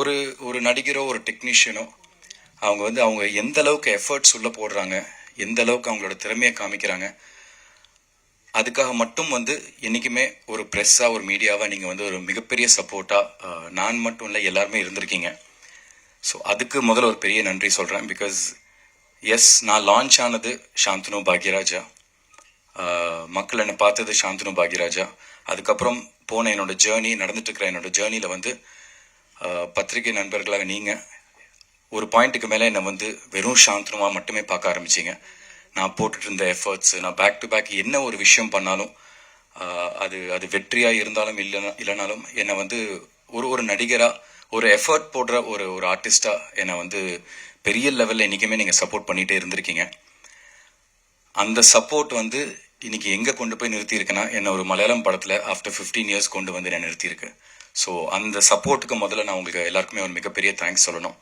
ஒரு ஒரு நடிகரோ ஒரு டெக்னீஷியனோ அவங்க வந்து அவங்க எந்த அளவுக்கு எஃபர்ட்ஸ் உள்ள போடுறாங்க, எந்த அளவுக்கு அவங்களோட திறமையை காமிக்கிறாங்க, அதுக்காக மட்டும் வந்து என்றைக்குமே ஒரு ப்ரெஸ்ஸாக ஒரு மீடியாவாக நீங்கள் வந்து ஒரு மிகப்பெரிய சப்போர்ட்டாக நான் மட்டும் இல்லை எல்லாருமே இருந்திருக்கீங்க. ஸோ அதுக்கு முதல்ல ஒரு பெரிய நன்றி சொல்கிறேன். பிகாஸ் எஸ், நான் லான்ச் ஆனது சாந்தனு பாக்யராஜா, மக்கள் என்னை பார்த்தது சாந்தனு பாக்யராஜா. அதுக்கப்புறம் போன என்னோட ஜேர்னி, நடந்துட்டு இருக்கிற என்னோட ஜேர்னியில் வந்து பத்திரிகை நண்பர்களாக நீங்கள் ஒரு பாயிண்ட்டுக்கு மேலே என்னை வந்து வெறும் சாந்தனுவாக மட்டுமே பார்க்க ஆரம்பிச்சிங்க. நான் போட்டுட்டு இருந்த எஃபர்ட்ஸ், நான் பேக் டு பேக் என்ன ஒரு விஷயம் பண்ணாலும் அது அது வெற்றியாக இருந்தாலும் இல்லைனாலும் என்னை வந்து ஒரு நடிகராக ஒரு எஃபர்ட் போடுற ஒரு ஆர்டிஸ்டாக என்னை வந்து பெரிய லெவலில் என்றைக்குமே நீங்கள் சப்போர்ட் பண்ணிகிட்டே இருந்திருக்கீங்க. அந்த சப்போர்ட் வந்து இன்னைக்கு எங்கே கொண்டு போய் நிறுத்தியிருக்குன்னா, என்னை ஒரு மலையாளம் படத்தில் ஆஃப்டர் 15 இயர்ஸ் கொண்டு வந்து நான் நிறுத்தியிருக்கு. ஸோ அந்த சப்போர்ட்டுக்கு முதல்ல நான் உங்களுக்கு எல்லாருக்குமே ஒரு மிகப்பெரிய தேங்க்ஸ் சொல்லணும்.